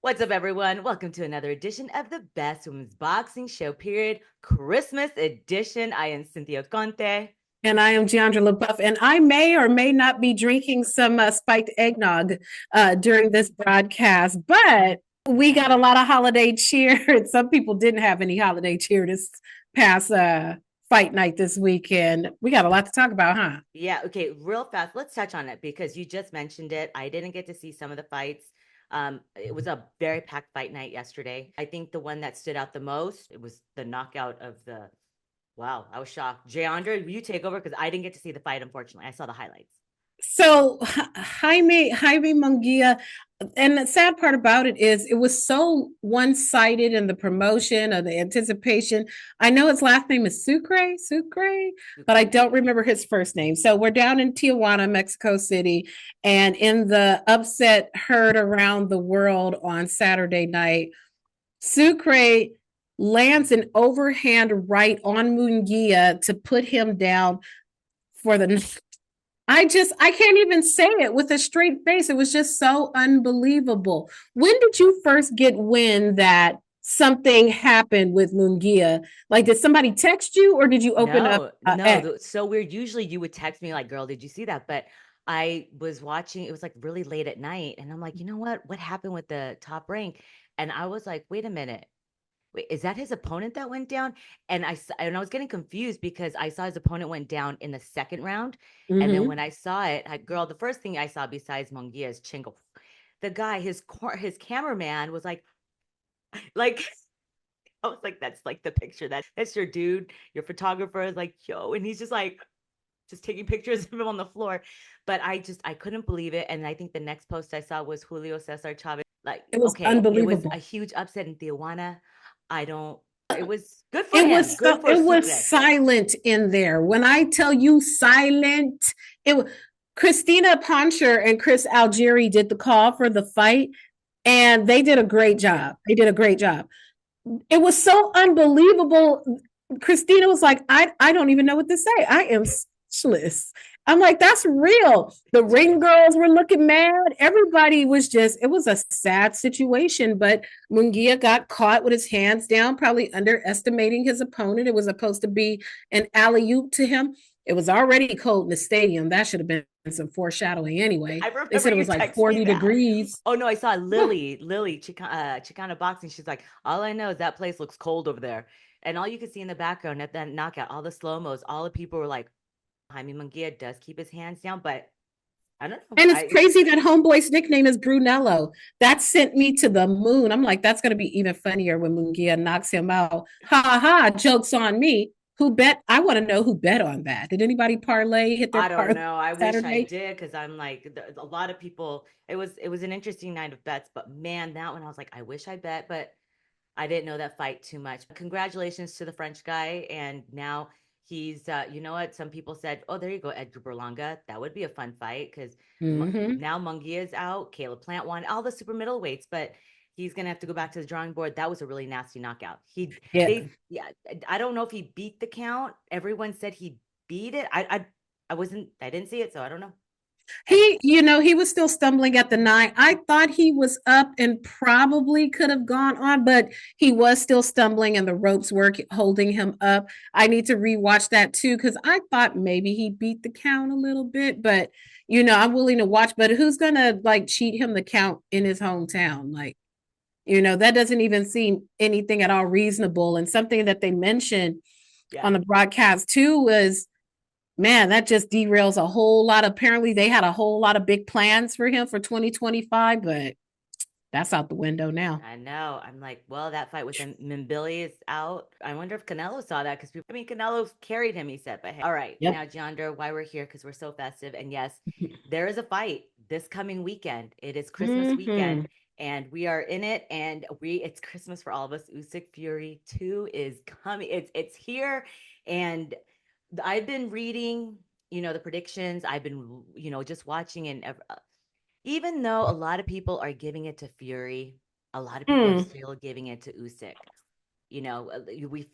What's up, everyone? Welcome to another edition of the Best Women's Boxing Show, period. Christmas edition. I am Cynthia Conte. And I am Jeandra LaBeouf, and I may or may not be drinking some spiked eggnog during this broadcast, but we got a lot of holiday cheer. Some people didn't have any holiday cheer this past fight night this weekend. We got a lot to talk about, huh? Yeah, okay, real fast. Let's touch on it because you just mentioned it. I didn't get to see some of the fights. It was a very packed fight night yesterday. I think the one that stood out the most, it was the knockout of the wow, I was shocked. Jeandra, will you take over? Because I didn't get to see the fight, unfortunately. I saw the highlights. So Jaime Munguia, and the sad part about it is it was so one-sided in the promotion or the anticipation. I know his last name is Sucre, but I don't remember his first name. So we're down in Tijuana, Mexico City, and in the upset heard around the world on Saturday night, Sucre lands an overhand right on Munguia to put him down for the I can't even say it with a straight face. It was just so unbelievable. When did you first get wind that something happened with Munguia? Like, did somebody text you or did you open up No, so weird. Usually you would text me like, girl, did you see that? But I was watching, it was like really late at night. And I'm like, you know what? What happened with the top rank? And I was like, wait a minute. Wait, is that his opponent that went down? And I was getting confused because I saw his opponent went down in the second round. And then when I saw it, girl, the first thing I saw besides Munguia's chingo, the guy, his cameraman was like I was like, that's like the picture. That's your dude, your photographer is like, yo, and he's just like just taking pictures of him on the floor. But I couldn't believe it. And I think the next post I saw was Julio Cesar Chavez. Like, It was okay, it was a unbelievable. huge upset in Tijuana. I don't it was good for It him. was Good so, for it was Sucre. silent in there. When I tell you silent, it Christina Poncher and Chris Algieri did the call for the fight, and they did a great Yeah. job. They did a great job. It was so unbelievable. Christina was like, I don't even know what to say. I am speechless. I'm like, that's real. The It's ring real. girls were looking mad. Everybody was just, it was a sad situation. But Munguia got caught with his hands down, probably underestimating his opponent. It was supposed to be an alley oop to him. It was already cold in the stadium. That should have been some foreshadowing anyway. I They remember said it you was like text me 40 that. degrees. Oh no, I saw Lily Chicana boxing. She's like, all I know is that place looks cold over there. And all you could see in the background at that knockout, all the slow-mos, all the people were like, Jaime Munguia does keep his hands down, but I don't know. And it's crazy that homeboy's nickname is Brunello. That sent me to the moon. I'm like, that's going to be even funnier when Munguia knocks him out. Ha ha, joke's on me. Who bet? I want to know who bet on that. Did anybody parlay, hit their I don't parlay know. I wish I Saturday? did because I'm like a lot of people. It was an interesting night of bets, but man, that one I was like, I wish I bet, but I didn't know that fight too much. Congratulations to the French guy, and now he's you know what? Some people said, oh, there you go, Edgar Berlanga. That would be a fun fight because Mm-hmm. now Munguia is out. Caleb Plant won all the super middleweights, but he's gonna have to go back to the drawing board. That was a really nasty knockout. Yeah. They yeah. I don't know if he beat the count. Everyone said he beat it. I didn't see it, so I don't know. He was still stumbling at the nine. I thought he was up and probably could have gone on, but he was still stumbling and the ropes were holding him up. I need to rewatch that too because I thought maybe he beat the count a little bit, but I'm willing to watch. But who's gonna like cheat him the count in his hometown? Like, that doesn't even seem anything at all reasonable. And something that they mentioned Yeah. on the broadcast too was, man, that just derails a whole lot. Apparently, they had a whole lot of big plans for him for 2025, but that's out the window now. I know. I'm like, well, that fight with Mbilli is out. I wonder if Canelo saw that because I mean, Canelo carried him. He said, but hey, all right, Yep. now, Jeandra, why we're here because we're so festive, and yes, there is a fight this coming weekend. It is Christmas weekend, Mm-hmm. and we are in it, and it's Christmas for all of us. Usyk Fury 2 is coming. It's here, and I've been reading, the predictions. I've been, just watching and even though a lot of people are giving it to Fury, a lot of people are Mm. still giving it to Usyk.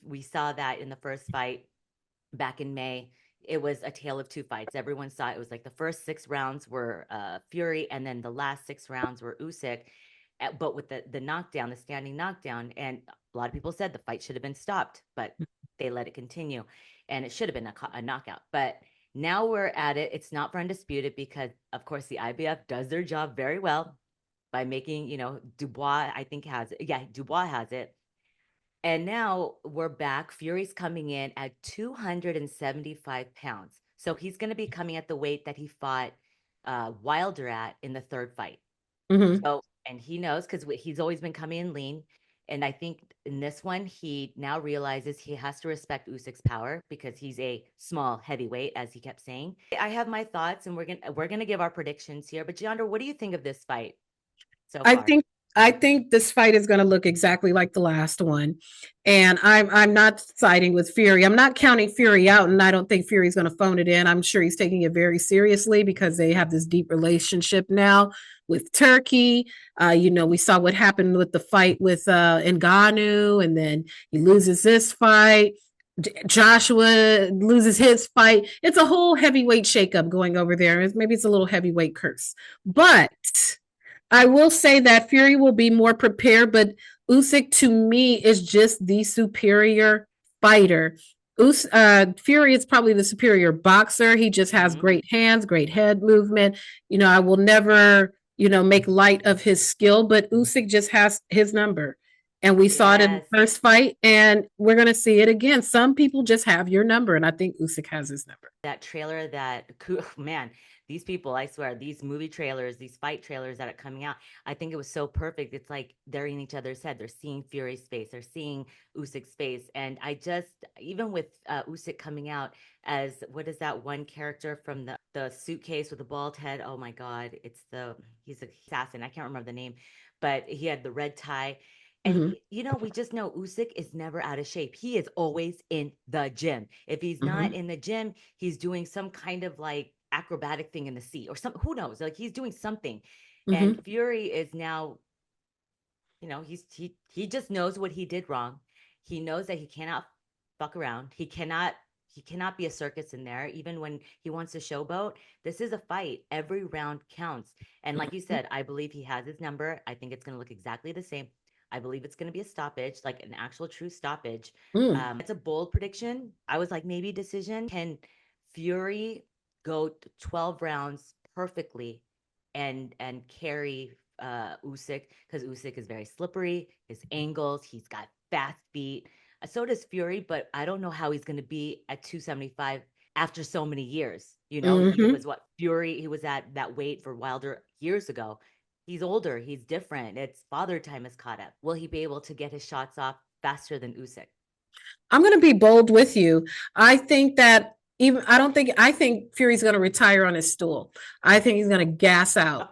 We saw that in the first fight back in May. It was a tale of two fights. Everyone saw it was like the first 6 rounds were Fury, and then the last 6 rounds were Usyk. but with the knockdown, the standing knockdown, and a lot of people said the fight should have been stopped, but they let it continue, and it should have been a knockout. But now we're at it. It's not for undisputed because, of course, the IBF does their job very well by making, Dubois, I think, has it. Yeah, Dubois has it. And now we're back. Fury's coming in at 275 pounds. So he's going to be coming at the weight that he fought Wilder at in the third fight. Mhm. So, and he knows because he's always been coming in lean. And I think in this one, he now realizes he has to respect Usyk's power because he's a small heavyweight, as he kept saying. I have my thoughts, and we're gonna give our predictions here. But Jeandra, what do you think of this fight so I far? think I think this fight is going to look exactly like the last one, and I'm not siding with Fury. I'm not counting Fury out, and I don't think Fury's going to phone it in. I'm sure he's taking it very seriously because they have this deep relationship now with Turkey. We saw what happened with the fight with Ngannou, and then he loses this fight. Joshua loses his fight. It's a whole heavyweight shakeup going over there. Maybe it's a little heavyweight curse, but I will say that Fury will be more prepared, but Usyk to me is just the superior fighter. Fury is probably the superior boxer. He just has Mm-hmm. great hands, great head movement. I will never, make light of his skill, but Usyk just has his number. And we saw it in the Yes. first fight, and we're going to see it again. Some people just have your number, and I think Usyk has his number. That trailer man, these people, I swear, these movie trailers, these fight trailers that are coming out, I think it was so perfect. It's like they're in each other's head. They're seeing Fury's face, they're seeing Usyk's face. And I just, even with Usyk coming out as, what is that one character from the suitcase with the bald head? Oh my God, he's an assassin. I can't remember the name, but he had the red tie. And Mm-hmm. we just know Usyk is never out of shape. He is always in the gym. If he's not Mm-hmm. in the gym, he's doing some kind of like acrobatic thing in the sea or some, who knows? Like he's doing something. And Mm-hmm. Fury is now, he just knows what he did wrong. He knows that he cannot fuck around. He cannot be a circus in there, even when he wants to showboat. This is a fight. Every round counts. And like you said, I believe he has his number. I think it's going to look exactly the same. I believe it's going to be a stoppage, like an actual true stoppage. Mm-hmm. It's a bold prediction. I was like, maybe decision. Can Fury go 12 rounds perfectly and carry Usyk, because Usyk is very slippery, his angles, he's got fast feet. So does Fury, but I don't know how he's going to be at 275 after so many years. He Mm-hmm. was what Fury, he was at that weight for Wilder years ago. He's older, he's different. It's father time has caught up. Will he be able to get his shots off faster than Usyk? I'm going to be bold with you. I think that I think Fury's going to retire on his stool. I think he's going to gas out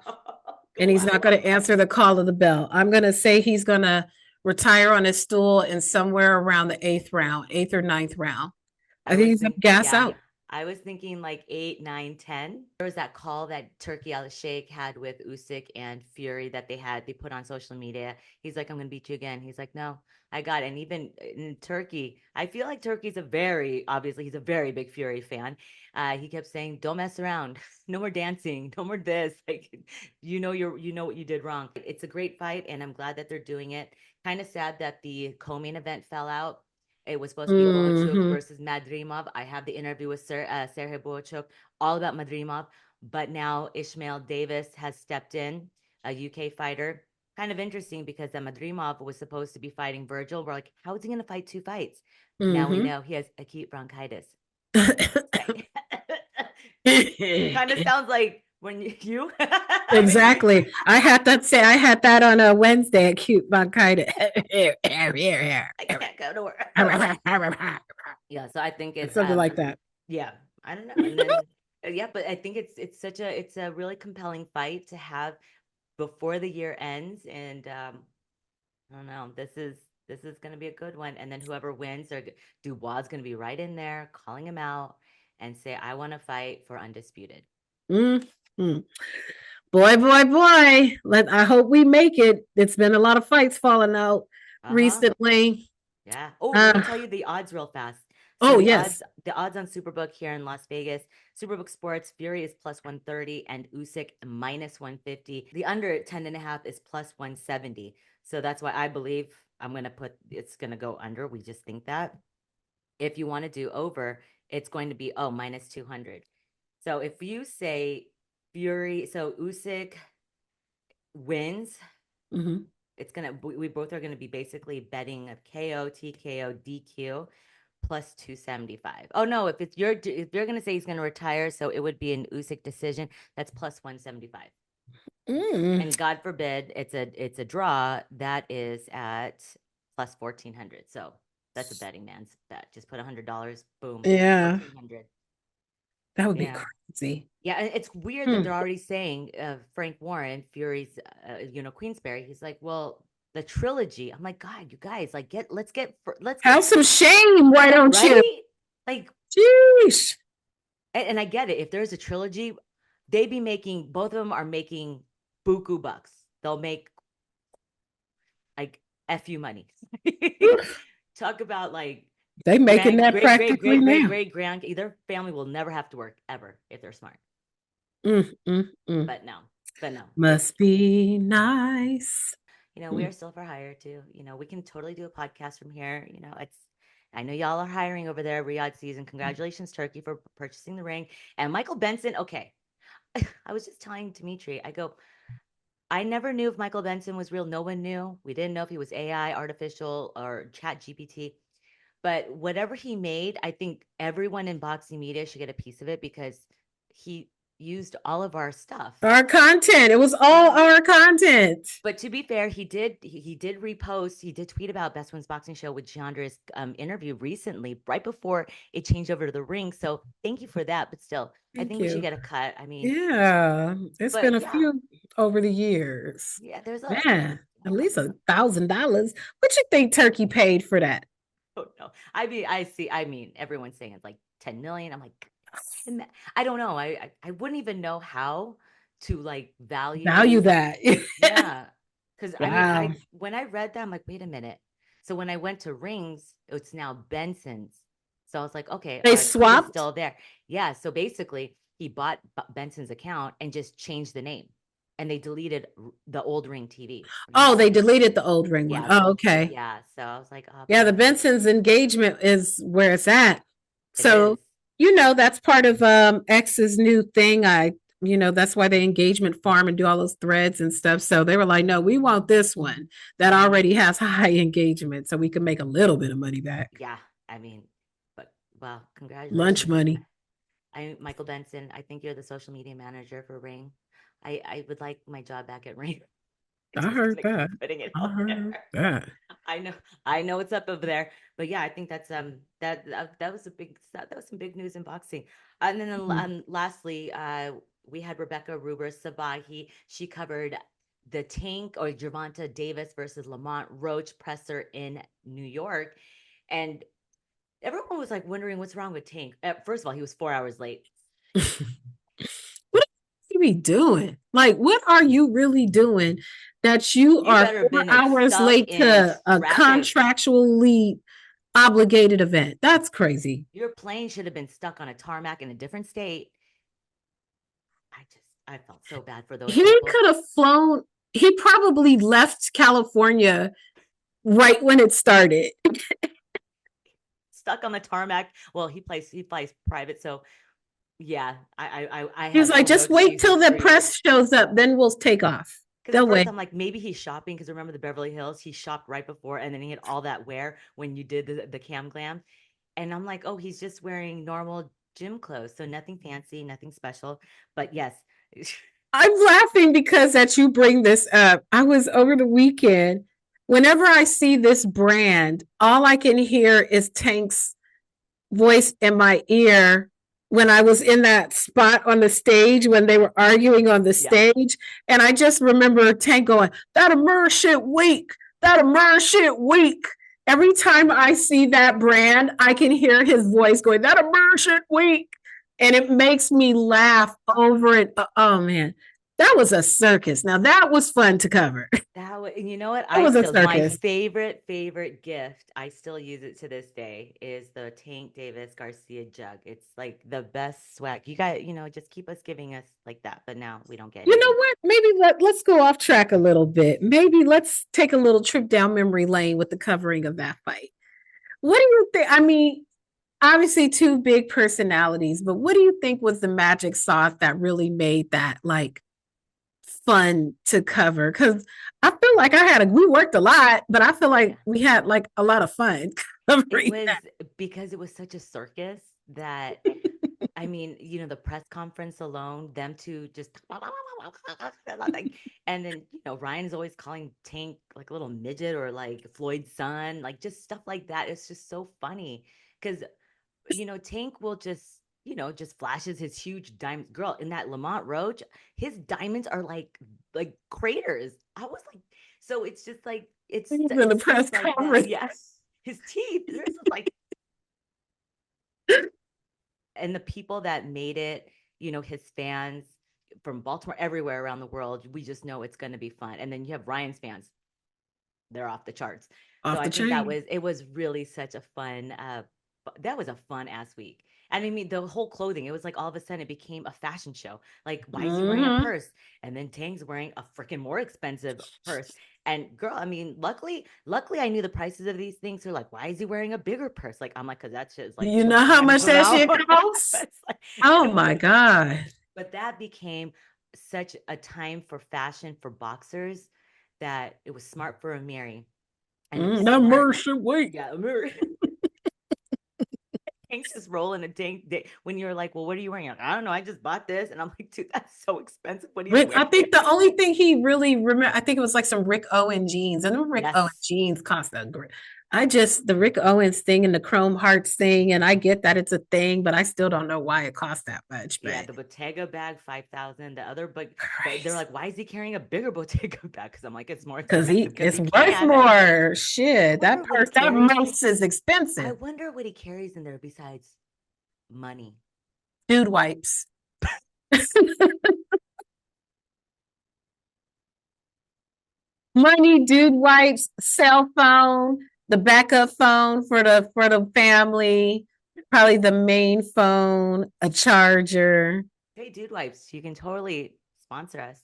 and Go he's not going out. to answer the call of the bell. I'm going to say he's going to retire on his stool in somewhere around the eighth or ninth round. I I think was he's going to thinking, gas yeah, out. I was thinking like 8, 9, 10. There was that call that Turkey Al Sheikh had with Usyk and Fury that they put on social media. He's like, I'm going to beat you again. He's like, no, I got it. And even in Turkey, I feel like Turkey's obviously, he's a very big Fury fan. He kept saying, don't mess around. No more dancing. No more this. Like, you know what you did wrong. It's a great fight, and I'm glad that they're doing it. Kind of sad that the co-main event fell out. It was supposed to be Bochuk Mm-hmm. versus Madrimov. I have the interview with Sergey Bochuk all about Madrimov, but now Ishmael Davis has stepped in, a UK fighter. Kind of interesting because Madrimov was supposed to be fighting Virgil. We're like, how is he going to fight two fights? Now we Mm-hmm. know he has acute bronchitis. Kind of sounds like when you I mean, Exactly. I had that on a Wednesday at Cute Bronchitis. I can't go to work. Yeah, so I think it's Something like that. yeah, I don't know. And then yeah, but I think it's a really compelling fight to have before the year ends. And I don't know. This is going to be a good one. And then whoever wins, Dubois is going to be right in there calling him out and say, I want to fight for undisputed. Mm-hmm. Boy, boy, boy. I hope we make it. It's been a lot of fights falling out Uh-huh. recently. Yeah. Oh, let me Uh, tell you the odds real fast. So Oh, yes. the odds on Superbook here in Las Vegas, Superbook Sports, Fury is plus 130 and Usyk minus 150. The under at 10.5 is plus 170. So that's why I believe I'm going to put, it's going to go under. We just think that. If you want to do over, it's going to be, minus 200. So if you say Fury, so Usyk wins, it's going to, we both are going to be basically betting a KO, TKO, DQ plus 275. Oh no, if you're going to say he's going to retire, so it would be an Usyk decision, that's plus 175. And God forbid it's a draw, that is at plus 1400. So that's a betting man's bet. Just put $100, boom, Yeah. 1400. That would be crazy. Yeah, and it's weird that they're already saying Frank Warren, Fury's Queensberry, he's like, well, the trilogy. I'm like, God, you guys, like, let's have some shame, why don't you? Like, jeez. And I get it. If there's a trilogy, they'd be making, both of them are making buku bucks. They'll make like FU money. Talk about like they making that practically now. Great grand. Their family will never have to work ever if they're smart. But no. Must be nice. We are still for hire too. We can totally do a podcast from here. I know y'all are hiring over there, Riyadh season. Congratulations, Turkey, for purchasing the ring. And Michael Benson, okay. I was just telling Dimitri, I never knew if Michael Benson was real. No one knew. We didn't know if he was AI, artificial, or chat GPT. But whatever he made, I think everyone in boxing media should get a piece of it because he used all of our stuff. Our content. It was all our content. But to be fair, he did repost, he did tweet about Best Women's Boxing Show with Jeandra's interview recently, right before it changed over to the ring. So thank you for that. But still, I think we should get a cut. I mean, yeah, it's been a few over the years. Yeah, there's at least $1,000. What you think Turkey paid for that? Oh no. I mean, everyone's saying it's like 10 million. I'm like, I don't know. I wouldn't even know how to like value that. Yeah. Because I mean, when I read that, I'm like, wait a minute. So when I went to rings, it's now Benson's. So I was like, okay, they swapped. Still there. Yeah. So basically, he bought Benson's account and just changed the name, and they deleted the old Ring TV. Oh, they deleted the old Ring one. Oh, okay. Yeah. So I was like, yeah, the Benson's engagement is where it's at. So that's part of X's new thing. That's why they engagement farm and do all those threads and stuff. So they were like, no, we want this one that already has high engagement so we can make a little bit of money back. Yeah. I mean, but well, congratulations. Lunch money. Michael Benson, I think you're the social media manager for Ring. I would like my job back at Ring. I heard that. I know what's up over there, but yeah, I think that's that was some big news in boxing. And then lastly, we had Rebecca Ruber Sabahi. She covered the Tank or Gervonta Davis versus Lamont Roach presser in New York, and everyone was like wondering what's wrong with Tank. First of all, he was 4 hours late. What are you be doing? Like, what are you really doing that you are 4 hours late to a contractually obligated event? That's crazy. Your plane should have been stuck on a tarmac in a different state. I felt so bad for those. He could have flown. He probably left California right when it started. Stuck on the tarmac. Well, he flies private, so yeah. I He was like, just wait till the press shows up, then we'll take off. They'll wait. I'm like, maybe he's shopping because remember the Beverly Hills? He shopped right before, and then he had all that wear when you did the cam glam, and I'm like, oh, he's just wearing normal gym clothes, so nothing fancy, nothing special. But yes. I'm laughing because that you bring this up. I was over the weekend. Whenever I see this brand, all I can hear is Tank's voice in my ear when I was in that spot on the stage when they were arguing on the stage. And I just remember Tank going, that Amur shit weak. That Amur shit weak. Every time I see that brand, I can hear his voice going, that Amur shit weak. And it makes me laugh over it. Oh, man. That was a circus. Now that was fun to cover. That was, and you know what? It I was a still, my circus. favorite gift, I still use it to this day, is the Tank Davis Garcia jug. It's like the best swag. You got, just keep us giving us like that. But now we don't get You know anything. what? Maybe let's go off track a little bit. Maybe let's take a little trip down memory lane with the covering of that fight. What do you think? I mean, obviously two big personalities, but what do you think was the magic sauce that really made that like fun to cover? Because I feel like we worked a lot, but I feel like Yeah. we had like a lot of fun It covering was that. because it was such a circus that I mean, the press conference alone, them two just like, and then Ryan's always calling Tank like a little midget or like Floyd's son, like just stuff like that. It's just so funny because Tank will just flashes his huge diamond. Girl, in that Lamont Roach, his diamonds are like craters. I was like, so it's just like In the it's stuff press like that. conference. Yes, his teeth. There's like and the people that made it, his fans from Baltimore, everywhere around the world, we just know it's going to be fun. And then you have Ryan's fans; they're off the charts. So Off I the think chain. it was really such a fun. That was a fun ass week. And I mean, the whole clothing, it was like all of a sudden it became a fashion show. Like, why is he wearing a Mm-hmm. purse? And then Tang's wearing a freaking more expensive purse. And girl, I mean, luckily I knew the prices of these things. They're like, why is he wearing a bigger purse? Like, I'm like, because that shit is Do like you two know how times much the that amount. shit costs? It's like, Oh my God. but that became such a time for fashion for boxers that it was smart for Amiri and it was No smart. mercy, wait. Yeah, Amiri. Tank's just rolling a tank when you're like, well, what are you wearing? Like, I don't know. I just bought this. And I'm like, dude, that's so expensive. What are you I wearing? think the only thing he really remember, I think it was like some Rick Owen jeans, and the Rick Owen Yes. jeans cost a great. The Rick Owens thing and the Chrome Hearts thing, and I get that it's a thing, but I still don't know why it costs that much. Yeah, But the Bottega bag, 5,000. The other, but they're Christ, like, why is he carrying a bigger Bottega bag? Because I'm like, it's more because expensive because it's he worth can. more. I Shit, wonder what he that carries. mouse is I expensive. wonder what he carries in there besides money. Dude wipes. Money, dude wipes, cell phone, the backup phone for the family, probably the main phone, a charger. Hey, dude wipes, you can totally sponsor us.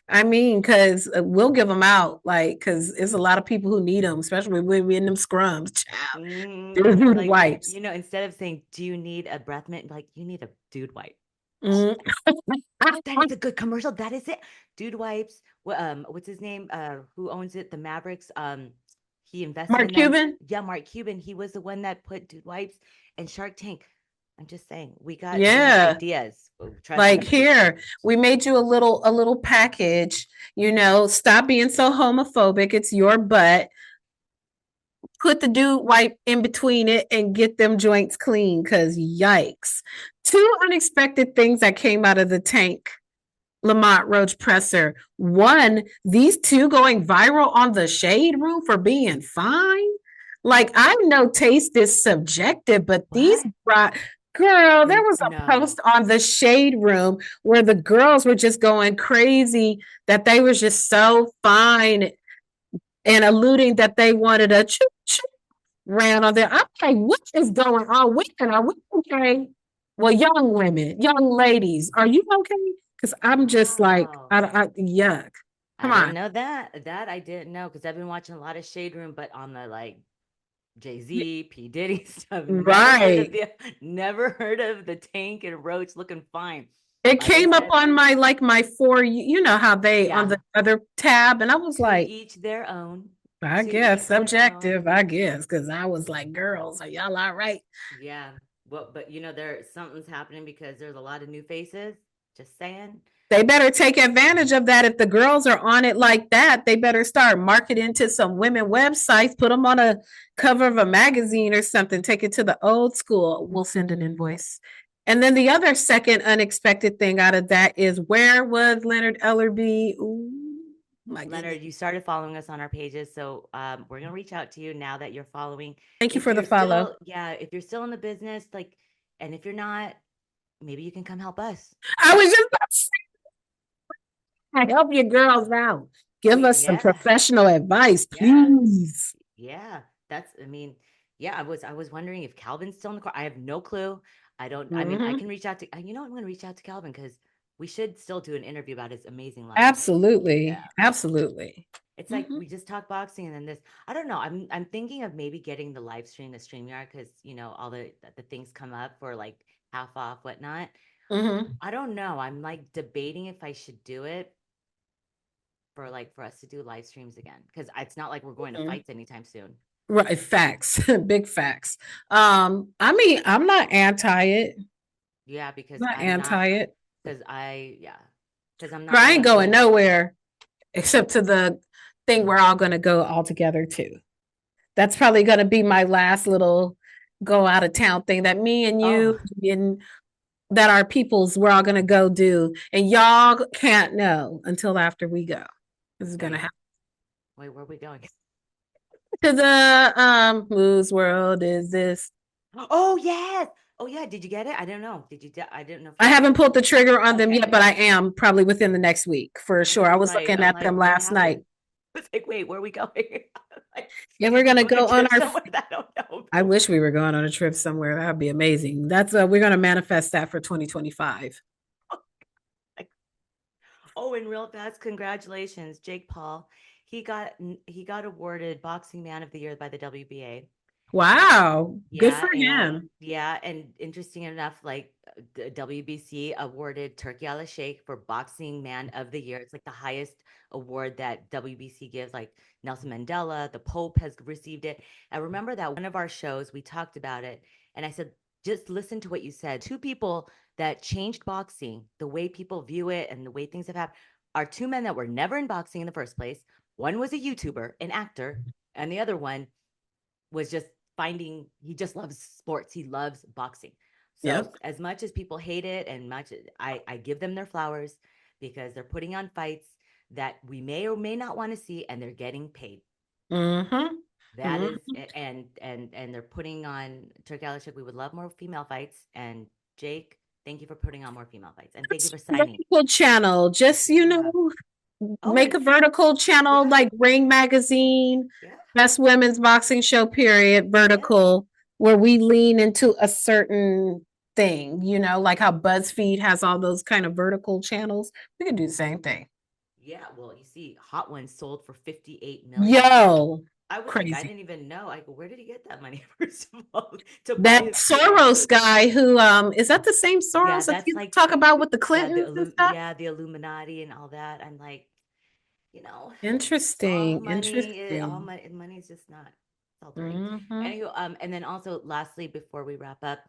I mean, because we'll give them out, like, because there's a lot of people who need them, especially when we're in them scrums. Child, dude Like, wipes. instead of saying, do you need a breath mint? Like, you need a dude wipe. Mm. That is a good commercial. That is it. Dude wipes. What's his name? Who owns it? The Mavericks. He invested Mark in them. Cuban. Yeah, Mark Cuban. He was the one that put Dude Wipes and Shark Tank. I'm just saying, we have Yeah. ideas. Trust Like me. here, we made you a little package, stop being so homophobic. It's your butt. Put the dude wipe in between it and get them joints clean. Cause yikes. Two unexpected things that came out of the Tank Lamont Roach presser. One, these two going viral on the Shade Room for being fine. Like, I know taste is subjective, but these What? girl, there was a No. post on the Shade Room where the girls were just going crazy that they were just so fine and alluding that they wanted a choo choo round on there. I'm like, what is going on? Women, are we okay? Well, young women, young ladies, are you okay? Because I'm just like, Wow. yuck. Come I didn't on. know that. That I didn't know because I've been watching a lot of Shade Room, but on the like Jay-Z, P. Diddy stuff. Right. Never heard of the Tank and Roach looking fine. It Like I came up said, on my for you know how they on yeah, the other tab, and I was to like, each their own. I To guess each their own. subjective, I guess, because I was like, girls, are y'all all right? Yeah. Well, but there something's happening because there's a lot of new faces. Just saying. They better take advantage of that. If the girls are on it like that, they better start marketing to some women websites, put them on a cover of a magazine or something, take it to the old school. We'll send an invoice. And then the other second unexpected thing out of that is, where was Leonard Ellerby? Ooh, my goodness. Leonard, you started following us on our pages, so we're gonna reach out to you now that you're following. Thank you If for the you're follow. still, yeah, if you're still in the business, like, and if you're not, maybe you can come help us. I was just about to say, Help your girls out. Give us some Yeah. professional advice, Yeah. please. Yeah. That's, I mean, yeah, I was wondering if Calvin's still in the car. I have no clue. I mean, I Mhm. can reach out to, I'm going to reach out to Calvin because we should still do an interview about his amazing life. Absolutely. Yeah. Absolutely. It's like Mhm. we just talk boxing and then this. I don't know. I'm thinking of maybe getting the live stream, the StreamYard, because all the things come up for like half off, whatnot. Mhm. I don't know. I'm like debating if I should do it for us to do live streams again because it's not like we're going to Mhm. fights anytime soon. Right. Facts. Big facts. I mean, I'm not anti it. Yeah, because Not I'm not anti it. because I yeah because I'm But not I one ain't of going those. nowhere except to the thing we're all gonna go all together to. That's probably gonna be my last little go out of town thing that me and you Oh, and that our peoples we're all gonna go do. And y'all can't know until after we go. This is gonna wait, happen. wait, where are we going? To the whose world is this? Oh yes. Oh yeah. Did you get it? I don't know. I didn't know if I you haven't did. pulled the trigger on them Okay. yet, but I am probably within the next week for sure. I was looking I'm at them like, what last night. happened? It's like, wait, where are we going? Like, Yeah, we're gonna on a go on trip our. somewhere that I don't know. I wish we were going on a trip somewhere. That would be amazing. That's we're gonna manifest that for 2025. Like, oh, and real fast, congratulations, Jake Paul. He got awarded Boxing Man of the Year by the WBA. Wow, good Yeah, for and him. yeah, and interesting enough, like the WBC awarded Turki Al Sheikh for Boxing Man of the Year. It's like the highest award that WBC gives. Like Nelson Mandela, the Pope has received it. I remember that one of our shows we talked about it, and I said, just listen to what you said. Two people that changed boxing, the way people view it, and the way things have happened, are two men that were never in boxing in the first place. One was a YouTuber, an actor, and the other one was just he just loves sports. He loves boxing. So Yep. as much as people hate it and much I give them their flowers because they're putting on fights that we may or may not want to see and they're getting paid. Mm-hmm. That is Mm-hmm. and they're putting on Turk Alashik. We would love more female fights. And Jake, thank you for putting on more female fights. And thank you That's for a signing. vertical channel. Just Yeah. Oh, make and a vertical channel yeah, like Ring Magazine, yeah, Best Women's Boxing Show, period, yeah, vertical, where we lean into a certain thing, like how BuzzFeed has all those kind of vertical channels. We can do the same thing. yeah. Well, you see, Hot Ones sold for 58 million. Yo, I was like, I crazy. didn't even know. I go, where did he get that money, first of all, to buy That his show? Soros guy who is that the same Yeah, Soros that that's you like, talk about with the Clintons and stuff? the Illuminati and all that. I'm like, you know, Interesting. Interesting. money is just not, it's all dirty. Hmm. Anywho, and then also lastly, before we wrap up,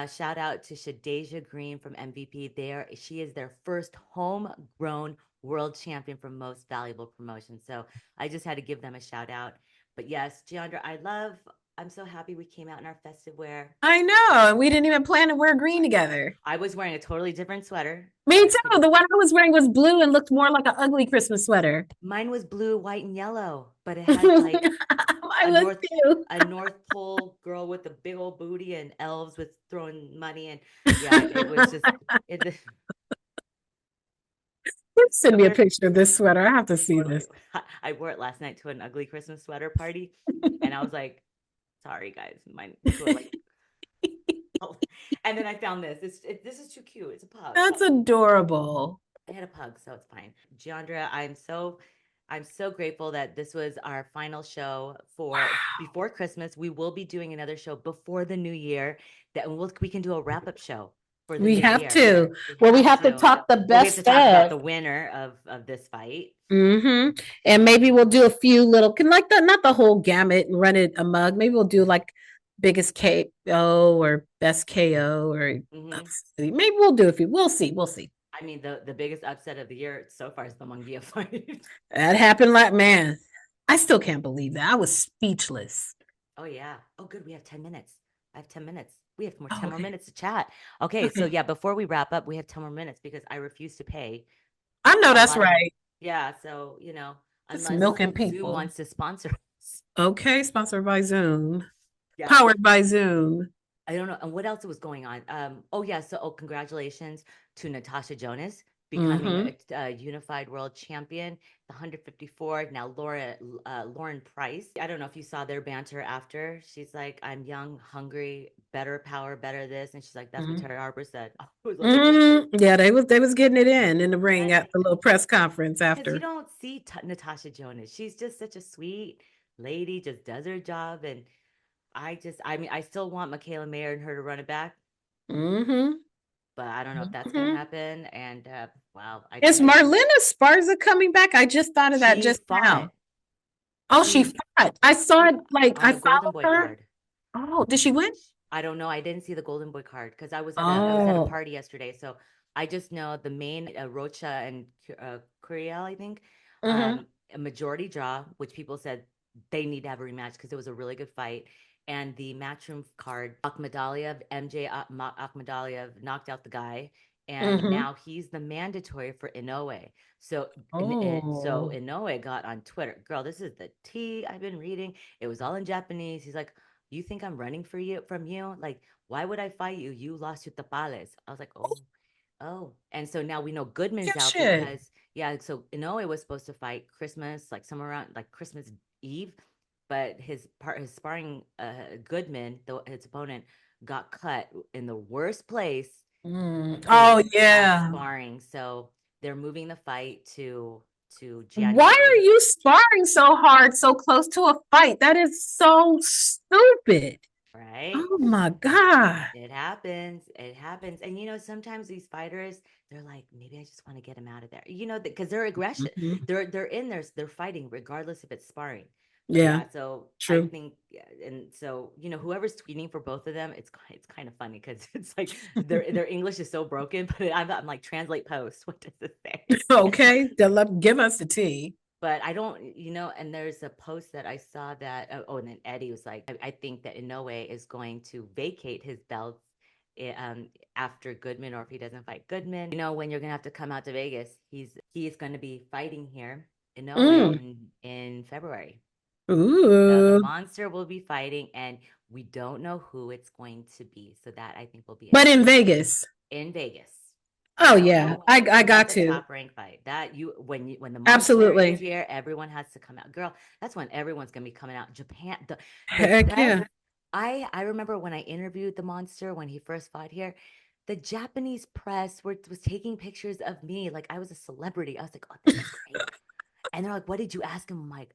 shout out to Shadeja Green from MVP. She is their first homegrown world champion for most valuable promotion. So I just had to give them a shout out. But yes, Jeandra, I'm so happy we came out in our festive wear. I know. We didn't even plan to wear green I know. together. I was wearing a totally different sweater. Me I too. couldn't. The one I was wearing was blue and looked more like an ugly Christmas sweater. Mine was blue, white, and yellow, but it had like I a was North too. a North Pole girl with a big old booty and elves with throwing money and yeah, it was just it. Send I me a wear picture of this sweater. I have to see totally. this. I wore it last night to an ugly Christmas sweater party, and I was like, sorry guys, mine to a like. Oh. And then I found this. This is too cute. It's a pug. That's adorable. I had a pug, so it's fine. Giandra, I'm so grateful that this was our final show for before Christmas. We will be doing another show before the new year we can do a wrap-up show for the We new have year. to. We Well, we have have to to. talk the Well, we have to best talk about of. the winner of this fight. And maybe we'll do a few little, can like that, not the whole gamut and run it a mug. Maybe we'll do like biggest KO or best KO or Hmm. maybe we'll do a few. We'll see. We'll see. I mean, the biggest upset of the year so far is the Munguia fight. That happened like, man, I still can't believe that. I was speechless. Oh yeah. Oh good. We have 10 minutes. I have 10 minutes. We have more Oh, 10 more okay. minutes to chat. Okay, so Okay. yeah, before we wrap up, we have 10 more minutes because I refuse to pay I know a that's lot of right. yeah, so Just unless milking Zoom people. wants to sponsor us. Okay. Sponsored by Zoom. Yeah. Powered by Zoom. I don't know. And what else was going on? Oh yeah, so congratulations to Natasha Jonas becoming a unified world champion. The 154 now, Lauren Price. I don't know if you saw their banter after. She's like, "I'm young, hungry, better power, better this," and she's like, "That's what Terry Harper said." I was like, Yeah, they was getting it in the ring at the little press conference because you after. don't see Natasha Jonas. She's just such a sweet lady, just does her job, and I mean, I still want Michaela Mayer and her to run it back, Mm-hmm. but I don't know if that's going to Mm-hmm. happen. And wow, I Is tell you, Marlena Sparza coming back? I just thought of that she just fought. now. Oh, she She fought. I saw she it, like on I the Golden followed Boy her. card. Oh, did she win? I don't know. I didn't see the Golden Boy card because I was at a Oh. party yesterday. So I just know the main Rocha and Curiel, I think, Mm-hmm. a majority draw, which people said they need to have a rematch because it was a really good fight. And the matchroom card, Akhmadaliev, MJ Akhmadaliev knocked out the guy, and Mm-hmm. now he's the mandatory for Inoue. So so Oh. Inoue got on Twitter, girl, this is the tea I've been reading. It was all in Japanese. He's like, you think I'm running for you from you? Like, why would I fight you? You lost your tapales. I was like, oh. And so now we know Yeah, Goodman's out shit. because yeah, so Inoue was supposed to fight Christmas, like somewhere around like Christmas Eve, but his sparring Goodman, his opponent, got cut in the worst place his Oh last yeah. sparring. So they're moving the fight to Why are January. you sparring so hard so close to a fight? That is so stupid. Right? Oh my God. It happens. It happens. And sometimes these fighters, they're like, maybe I just want to get him out of there. Because they're aggression. Mhm. They're in there, they're fighting regardless if it's sparring. But Yeah, yeah, so I true. think, yeah, and so whoever's tweeting for both of them, it's kind of funny because it's like their English is so broken. But I'm like, translate post. What does it say? Okay, give us the tea. But I don't, and there's a post that I saw that, and then Eddie was like, I think that Inoue is going to vacate his belts after Goodman, or if he doesn't fight Goodman. When you're going to have to come out to Vegas, he's going to be fighting here, Inoue, Mm. in February. So the Ooh. monster will be fighting, and we don't know who it's going to be. So that I think will be But in interesting Vegas. in Vegas. I Oh don't yeah, know I when. got That's a to. top rank fight. That when the monster is Absolutely. here, everyone has to come out. Girl, that's when everyone's gonna be coming out. Japan, the Heck press. yeah. I remember when I interviewed the monster when he first fought here, the Japanese press was taking pictures of me like I was a celebrity. I was like, oh, this is great. And they're like, what did you ask him? I'm like,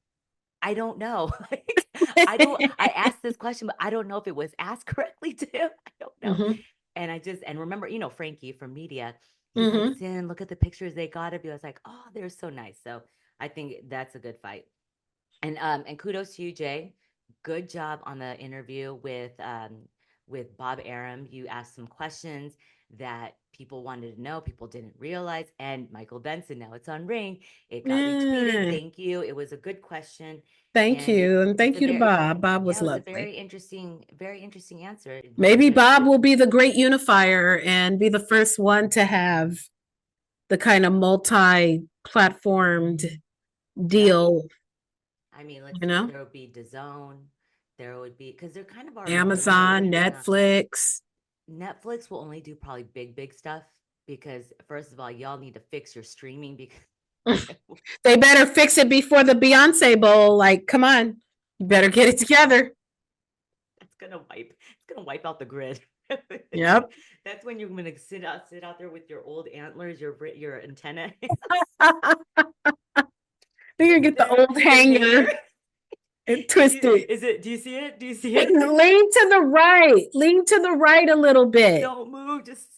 I don't know. Like, I asked this question, but I don't know if it was asked correctly to him. I don't know. Hmm. And remember, Frankie from media, he Hmm. writes in, look at the pictures they got of you. I was like, oh, they're so nice. So I think that's a good fight. And kudos to you, Jay. Good job on the interview with Bob Arum. You asked some questions that people wanted to know, people didn't realize. And Michael Benson, now it's on Ring. It got retweeted. Yeah. Thank you. It was a good question. Thank And you. And it's thank a you to very Bob. Bob yeah, was it was a lovely. very interesting answer. Maybe Bob will be the great unifier and be the first one to have the kind of multi-platformed Yeah. deal, I mean, let's you see. know, There would be DAZN. There would be because they're kind of already doing Amazon, everything on Netflix. Netflix. Will only do probably big stuff because first of all, y'all need to fix your streaming because They better fix it before the Beyonce Bowl. Like, come on, you better get it together. it's gonna wipe out the grid. Yep. That's when you're gonna sit out there with your old antlers, your antenna. You're gonna get the old Your hanger. hanger and twist it. Do you see it? Do you see it? Lean to the right. Lean to the right a little bit. Don't move. Just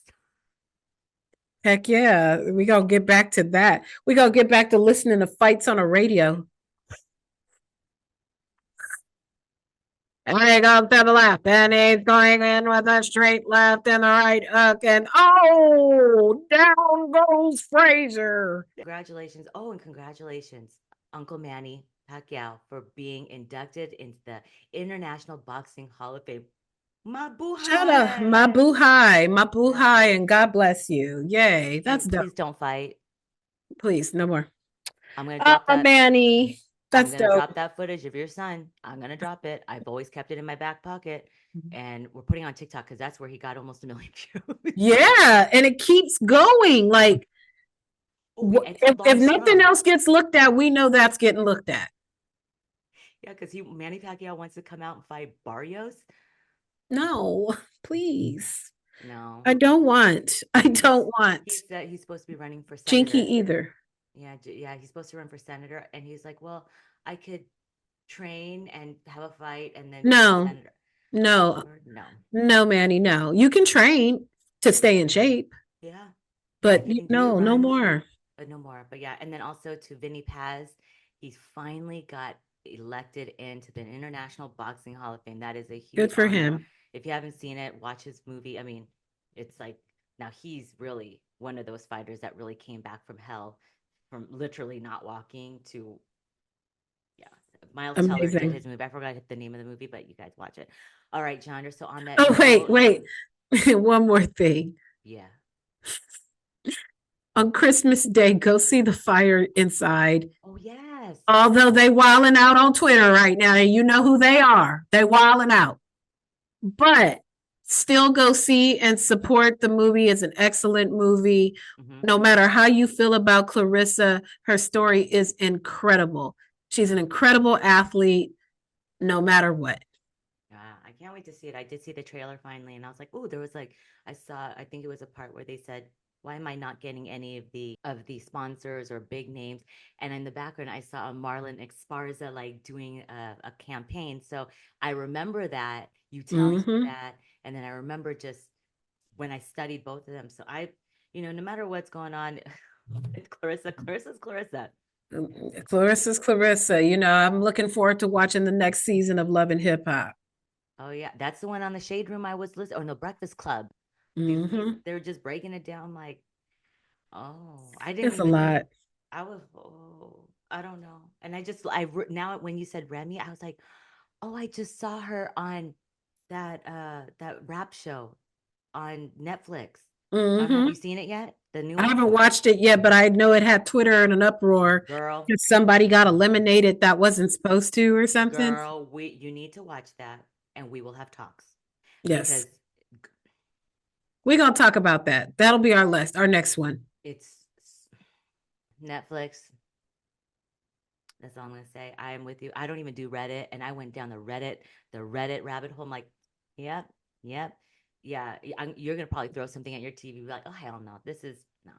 Heck yeah. We gonna get back to that. We gonna get back to listening to fights on a radio. And he goes to the left, and he's going in with a straight left and the right hook, and down goes Frazier. congratulations. Oh, and congratulations, Uncle Manny Pacquiao, for being inducted into the International Boxing Hall of Fame. Shut up, Mabuhay! my boo hi, and God bless you. Yay, that's And dope. please don't fight. Please, no more. I'm gonna Oh, drop that. Manny, I'm that's gonna dope. drop that footage of your son. I'm gonna drop it. I've always kept it in my back pocket, and we're putting on TikTok because that's where he got almost 1 million views. Yeah, and it keeps going. Like Oh, it's a If long nothing scrum. else gets looked at, we know that's getting looked at. Yeah, because Manny Pacquiao wants to come out and fight Barrios. No, please. No, I don't want. I he's don't want he's supposed to be running for Jinky senator. either. Yeah, yeah, he's supposed to run for senator, and he's like, well, I could train and have a fight and then be No, senator. no, Lord, no. no, Manny, no. You can train to stay in shape, Yeah, yeah, but if you can do your no, no runs, more. but no more. But yeah, and then also to Vinny Paz, he's finally got elected into the International Boxing Hall of Fame. That is a huge Good for honor. him. If you haven't seen it, watch his movie. I mean, it's like now he's really one of those fighters that really came back from hell, from literally not walking to yeah. Miles Teller did Amazing. his movie. I forgot the name of the movie, but you guys watch it. All right, Jeandra. So on that Oh, wait, note, wait. One more thing. yeah. On Christmas Day, go see the fire inside. Oh yes. Although they wilding out on Twitter right now, and you know who they are. They wilding out. But still go see and support the movie. It's an excellent movie. Mm-hmm. No matter how you feel about Clarissa, her story is incredible. She's an incredible athlete, no matter what. I can't wait to see it. I did see the trailer finally, and I was like, "Oh, there was like I saw. I think it was a part where they said, "Why am I not getting any of the sponsors or big names?" And in the background, I saw a Marlon Esparza like doing a campaign. So I remember that you telling me Mm-hmm. that, and then I remember just when I studied both of them. So no matter what's going on, Clarissa's Clarissa. Clarissa's Clarissa. You know, I'm looking forward to watching the next season of Love and Hip Hop. Oh yeah, that's the one on the Shade Room I was listening. Oh no, Breakfast Club. Mm-hmm. They're just breaking it down like, oh, I didn't It's a even. lot. I was, oh, I don't know. And now when you said Remy, I was like, oh, I just saw her on that rap show on Netflix. I don't know. Have Mm-hmm. you seen it yet? The new I one, haven't watched it yet, but I know it had Twitter in an uproar girl. because somebody got eliminated that wasn't supposed to or something. Girl, we you need to watch that, and we will have talks because Yes. We're going to talk about that. That'll be our list, our next one. it's Netflix. That's all I'm gonna say. I am with you. I don't even do Reddit, and I went down the Reddit rabbit hole. I'm like, yep, yep, yeah. You're gonna probably throw something at your TV, be like, oh hell no, this is no.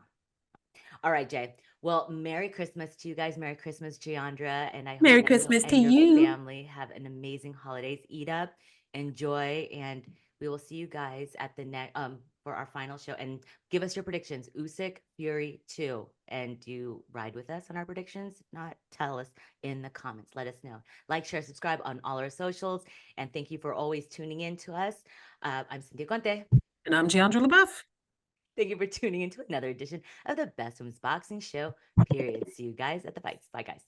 All right, Jay. Well, Merry Christmas to you guys. Merry Christmas, Jeandra, and I hope Merry you Christmas to and your you. family have an amazing holidays. Eat up, enjoy, and we will see you guys at the next for our final show. And give us your predictions. Usyk Fury 2. And do you ride with us on our predictions? If not, tell us in the comments. Let us know. Like, share, subscribe on all our socials. And thank you for always tuning in to us. I'm Cynthia Conte. And I'm Jeandra LaBeouf. Thank you for tuning into another edition of the Best Women's Boxing Show, period. See you guys at the fights. Bye, guys.